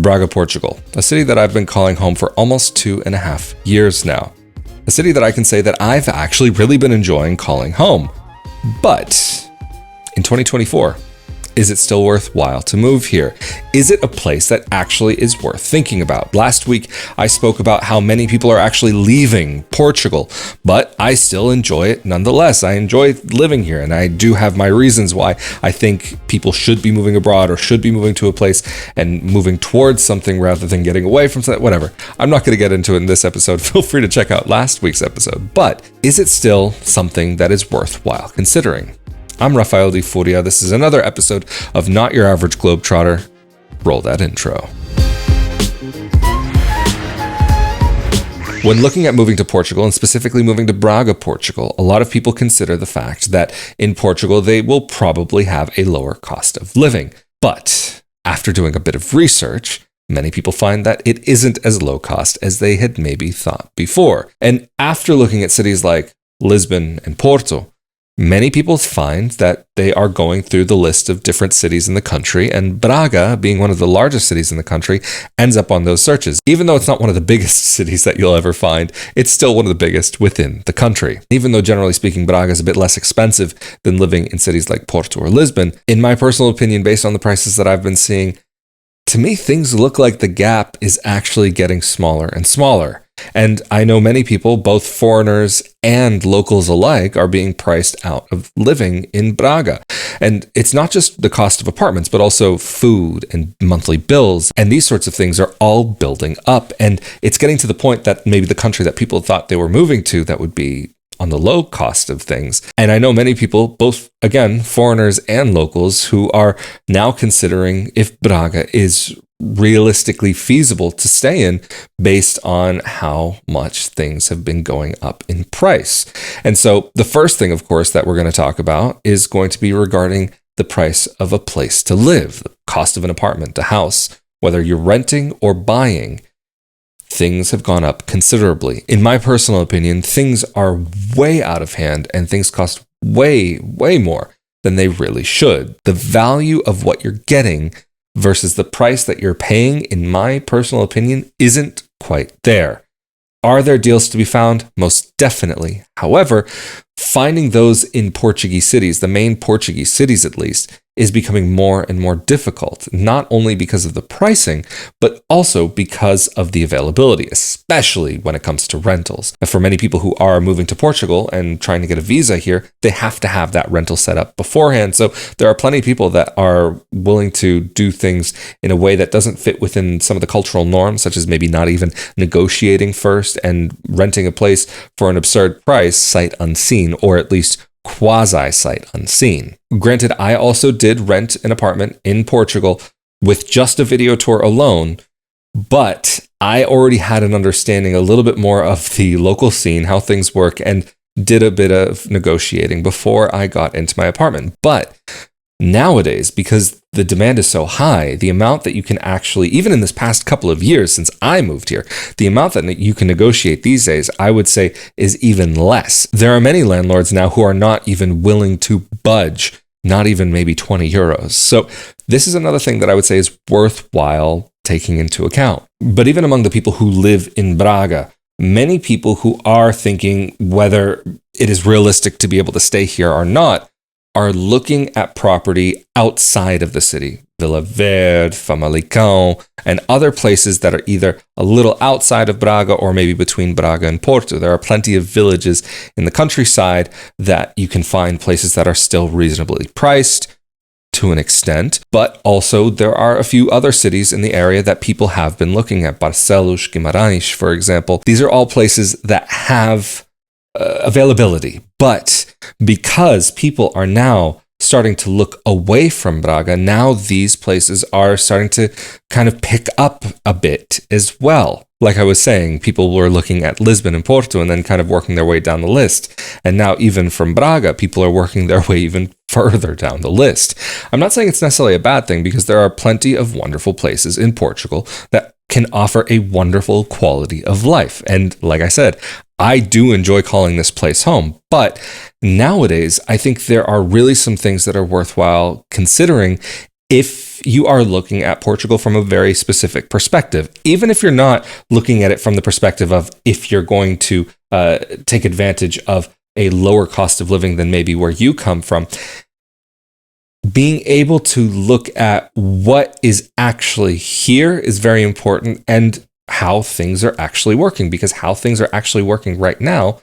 Braga, Portugal, a city that I've been calling home for almost 2.5 years now. A city that I can say that I've actually really been enjoying calling home. But in 2024, is it still worthwhile to move here? Is it a place that actually is worth thinking about? Last week, I spoke about how many people are actually leaving Portugal, but I still enjoy it nonetheless. I enjoy living here, and I do have my reasons why I think people should be moving abroad or should be moving to a place and moving towards something rather than getting away from something, whatever. I'm not going to get into it in this episode. Feel free to check out last week's episode. But is it still something that is worthwhile considering? I'm Rafael Di Furia. This is another episode of Not Your Average Globetrotter. Roll that intro. When looking at moving to Portugal, and specifically moving to Braga, Portugal, a lot of people consider the fact that in Portugal, they will probably have a lower cost of living. But after doing a bit of research, many people find that it isn't as low cost as they had maybe thought before. And after looking at cities like Lisbon and Porto, many people find that they are going through the list of different cities in the country, and Braga, being one of the largest cities in the country, ends up on those searches. Even though it's not one of the biggest cities that you'll ever find, it's still one of the biggest within the country. Even though generally speaking, Braga is a bit less expensive than living in cities like Porto or Lisbon, in my personal opinion, based on the prices that I've been seeing, to me, things look like the gap is actually getting smaller and smaller. And I know many people, both foreigners and locals alike, are being priced out of living in Braga. And it's not just the cost of apartments, but also food and monthly bills. And these sorts of things are all building up. And it's getting to the point that maybe the country that people thought they were moving to, that would be on the low cost of things. And I know many people, both, again, foreigners and locals, who are now considering if Braga is realistically feasible to stay in based on how much things have been going up in price. And so the first thing, of course, that we're going to talk about is going to be regarding the price of a place to live, the cost of an apartment, a house, whether you're renting or buying. Things have gone up considerably. In my personal opinion, things are way out of hand and things cost way, way more than they really should. The value of what you're getting versus the price that you're paying, in my personal opinion, isn't quite there. Are there deals to be found? Most definitely. However, finding those in Portuguese cities, the main Portuguese cities at least, is becoming more and more difficult, not only because of the pricing, but also because of the availability, especially when it comes to rentals. And for many people who are moving to Portugal and trying to get a visa here, they have to have that rental set up beforehand. So there are plenty of people that are willing to do things in a way that doesn't fit within some of the cultural norms, such as maybe not even negotiating first and renting a place for an absurd price, sight unseen, or at least quasi-sight unseen. Granted, I also did rent an apartment in Portugal with just a video tour alone, but I already had an understanding a little bit more of the local scene, how things work, and did a bit of negotiating before I got into my apartment. But nowadays, because the demand is so high, the amount that you can actually, even in this past couple of years since I moved here, the amount that you can negotiate these days, I would say, is even less. There are many landlords now who are not even willing to budge, not even maybe 20 euros. So this is another thing that I would say is worthwhile taking into account. But even among the people who live in Braga, many people who are thinking whether it is realistic to be able to stay here or not are looking at property outside of the city. Vila Verde, Famalicão, and other places that are either a little outside of Braga or maybe between Braga and Porto. There are plenty of villages in the countryside that you can find places that are still reasonably priced to an extent, but also there are a few other cities in the area that people have been looking at. Barcelos, Guimarães, for example. These are all places that have availability, but because people are now starting to look away from Braga, now these places are starting to kind of pick up a bit as well. Like I was saying, people were looking at Lisbon and Porto and then kind of working their way down the list. And now even from Braga, people are working their way even further down the list. I'm not saying it's necessarily a bad thing, because there are plenty of wonderful places in Portugal that can offer a wonderful quality of life. And like I said, I do enjoy calling this place home. But nowadays, I think there are really some things that are worthwhile considering if you are looking at Portugal from a very specific perspective, even if you're not looking at it from the perspective of if you're going to take advantage of a lower cost of living than maybe where you come from, being able to look at what is actually here is very important, and how things are actually working, because how things are actually working right now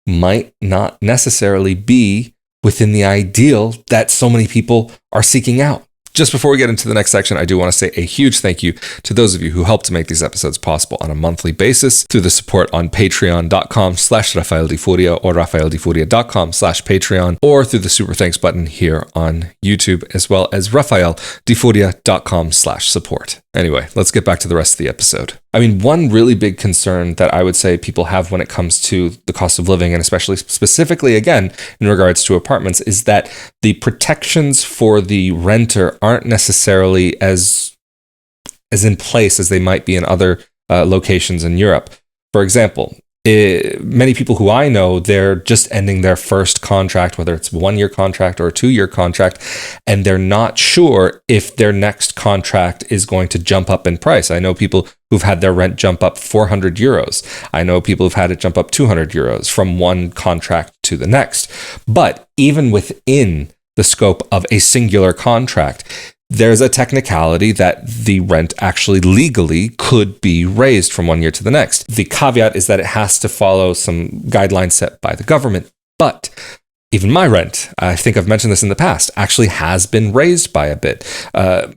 might not necessarily be within the ideal that so many people are seeking out. Just before we get into the next section, I do want to say a huge thank you to those of you who help to make these episodes possible on a monthly basis through the support on patreon.com/Rafael Di Furia or rafaeldifuria.com/Patreon, or through the super thanks button here on YouTube, as well as rafaeldifuria.com/support. Anyway, let's get back to the rest of the episode. I mean, one really big concern that I would say people have when it comes to the cost of living, and especially specifically, again, in regards to apartments, is that the protections for the renter aren't necessarily as in place as they might be in other locations in Europe. For example, many people who I know, they're just ending their first contract, whether it's a 1-year contract or a 2-year contract, and they're not sure if their next contract is going to jump up in price. I know people who've had their rent jump up 400 euros. I know people who've had it jump up 200 euros from one contract to the next. But even within the scope of a singular contract, there's a technicality that the rent actually legally could be raised from 1 year to the next. The caveat is that it has to follow some guidelines set by the government. But even my rent, I think I've mentioned this in the past, actually has been raised by a bit.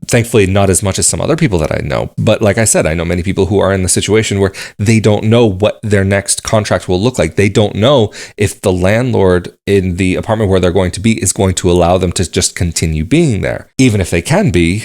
Thankfully, not as much as some other people that I know. But like I said, I know many people who are in the situation where they don't know what their next contract will look like. They don't know if the landlord in the apartment where they're going to be is going to allow them to just continue being there. Even if they can be,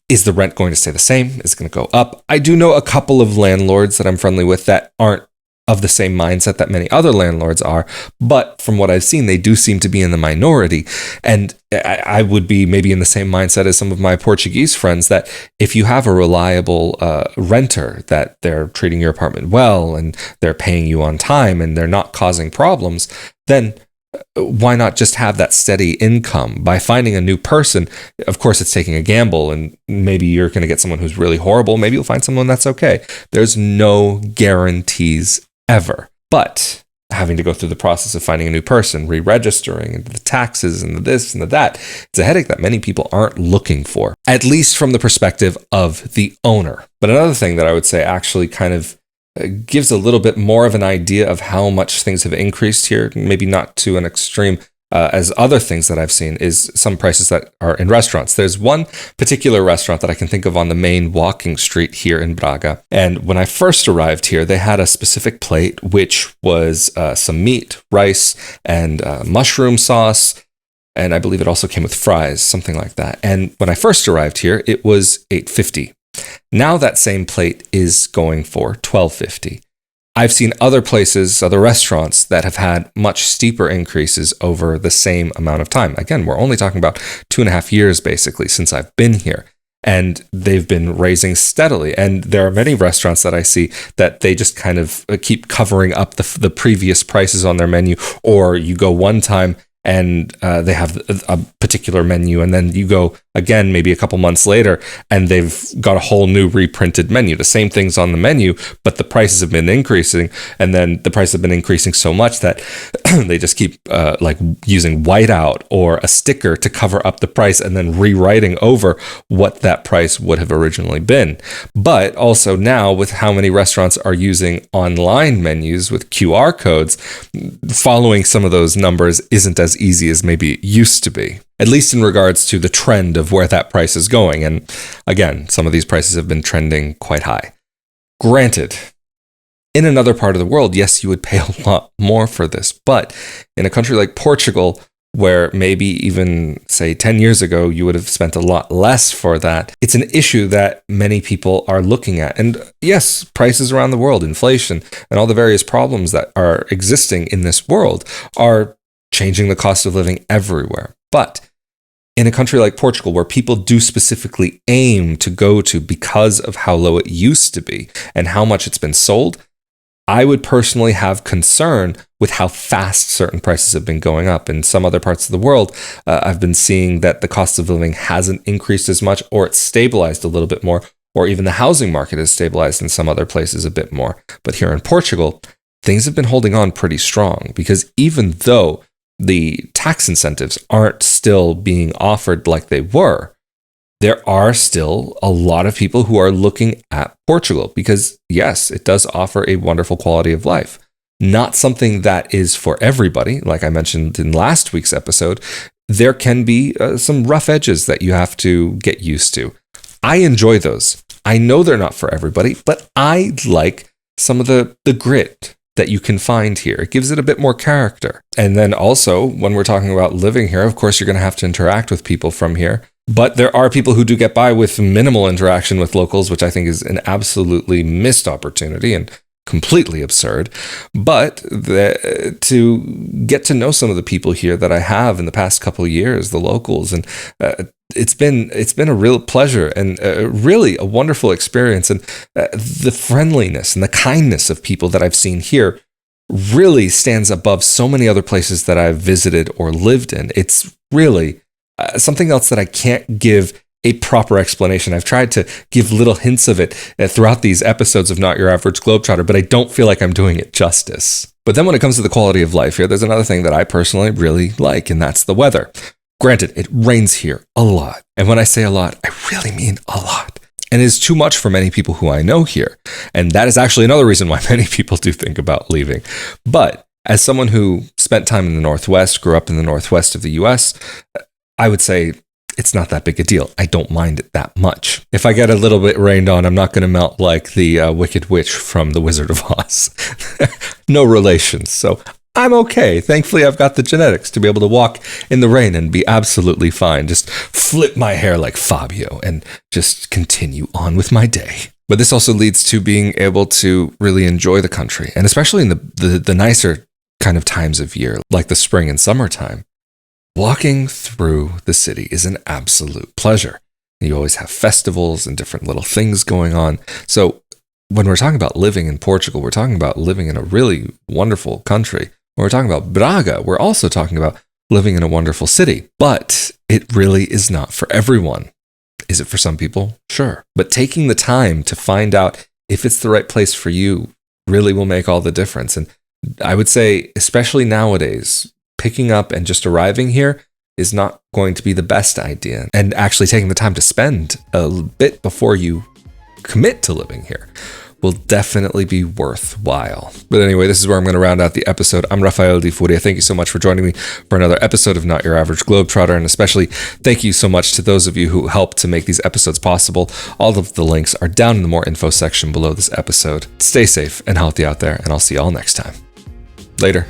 is the rent going to stay the same? Is it going to go up? I do know a couple of landlords that I'm friendly with that aren't of the same mindset that many other landlords are, but from what I've seen, they do seem to be in the minority. And I would be maybe in the same mindset as some of my Portuguese friends, that if you have a reliable renter, that they're treating your apartment well and they're paying you on time and they're not causing problems, then why not just have that steady income? By finding a new person, of course, it's taking a gamble, and maybe you're going to get someone who's really horrible. Maybe you'll find someone that's okay. There's no guarantees ever. But having to go through the process of finding a new person, re-registering, and the taxes and the this and the that, it's a headache that many people aren't looking for, at least from the perspective of the owner. But another thing that I would say actually kind of gives a little bit more of an idea of how much things have increased here, maybe not to an extreme as other things that I've seen, is some prices that are in restaurants. There's one particular restaurant that I can think of on the main walking street here in Braga. And when I first arrived here, they had a specific plate, which was some meat, rice, and mushroom sauce. And I believe it also came with fries, something like that. And when I first arrived here, it was $8.50. Now that same plate is going for $12.50. I've seen other places, other restaurants that have had much steeper increases over the same amount of time. Again, we're only talking about 2.5 years basically since I've been here, and they've been raising steadily. And there are many restaurants that I see that they just kind of keep covering up the previous prices on their menu, or you go one time and they have a particular menu, and then you go again maybe a couple months later and they've got a whole new reprinted menu. The same things on the menu, but the prices have been increasing, and then the prices have been increasing so much that they just keep like using whiteout or a sticker to cover up the price and then rewriting over what that price would have originally been. But also now, with how many restaurants are using online menus with QR codes, following some of those numbers isn't as easy as maybe it used to be, at least in regards to the trend of where that price is going. And again, some of these prices have been trending quite high. Granted, in another part of the world, yes, you would pay a lot more for this, but in a country like Portugal, where maybe even, say, 10 years ago, you would have spent a lot less for that, it's an issue that many people are looking at. And yes, prices around the world, inflation, and all the various problems that are existing in this world are changing the cost of living everywhere. But in a country like Portugal, where people do specifically aim to go to because of how low it used to be and how much it's been sold, I would personally have concern with how fast certain prices have been going up. In some other parts of the world, I've been seeing that the cost of living hasn't increased as much, or it's stabilized a little bit more, or even the housing market has stabilized in some other places a bit more. But here in Portugal, things have been holding on pretty strong, because even though the tax incentives aren't still being offered like they were, there are still a lot of people who are looking at Portugal because, yes, it does offer a wonderful quality of life. Not something that is for everybody. Like I mentioned in last week's episode, there can be some rough edges that you have to get used to. I enjoy those. I know they're not for everybody, but I like some of the grit that you can find here. It gives it a bit more character. And then also, when we're talking about living here, of course, you're going to have to interact with people from here. But there are people who do get by with minimal interaction with locals, which I think is an absolutely missed opportunity and completely absurd. But to get to know some of the people here that I have in the past couple of years, the locals, and it's been a real pleasure and really a wonderful experience. And the friendliness and the kindness of people that I've seen here really stands above so many other places that I've visited or lived in. It's really something else that I can't give a proper explanation. I've tried to give little hints of it throughout these episodes of Not Your Average Globetrotter, but I don't feel like I'm doing it justice. But then when it comes to the quality of life here, there's another thing that I personally really like, and that's the weather. Granted, it rains here a lot. And when I say a lot, I really mean a lot. And it's too much for many people who I know here. And that is actually another reason why many people do think about leaving. But as someone who spent time in the Northwest, grew up in the Northwest of the US, I would say it's not that big a deal. I don't mind it that much. If I get a little bit rained on, I'm not going to melt like the Wicked Witch from The Wizard of Oz. No relations. So I'm okay. Thankfully, I've got the genetics to be able to walk in the rain and be absolutely fine. Just flip my hair like Fabio and just continue on with my day. But this also leads to being able to really enjoy the country, and especially in the nicer kind of times of year, like the spring and summertime. Walking through the city is an absolute pleasure. You always have festivals and different little things going on. So when we're talking about living in Portugal, we're talking about living in a really wonderful country. When we're talking about Braga, we're also talking about living in a wonderful city. But it really is not for everyone. Is it for some people? Sure. But taking the time to find out if it's the right place for you really will make all the difference. And I would say, especially nowadays, picking up and just arriving here is not going to be the best idea. And actually taking the time to spend a bit before you commit to living here will definitely be worthwhile. But anyway, this is where I'm going to round out the episode. I'm Rafael Di Furia. Thank you so much for joining me for another episode of Not Your Average Globetrotter. And especially thank you so much to those of you who helped to make these episodes possible. All of the links are down in the more info section below this episode. Stay safe and healthy out there, and I'll see you all next time. Later.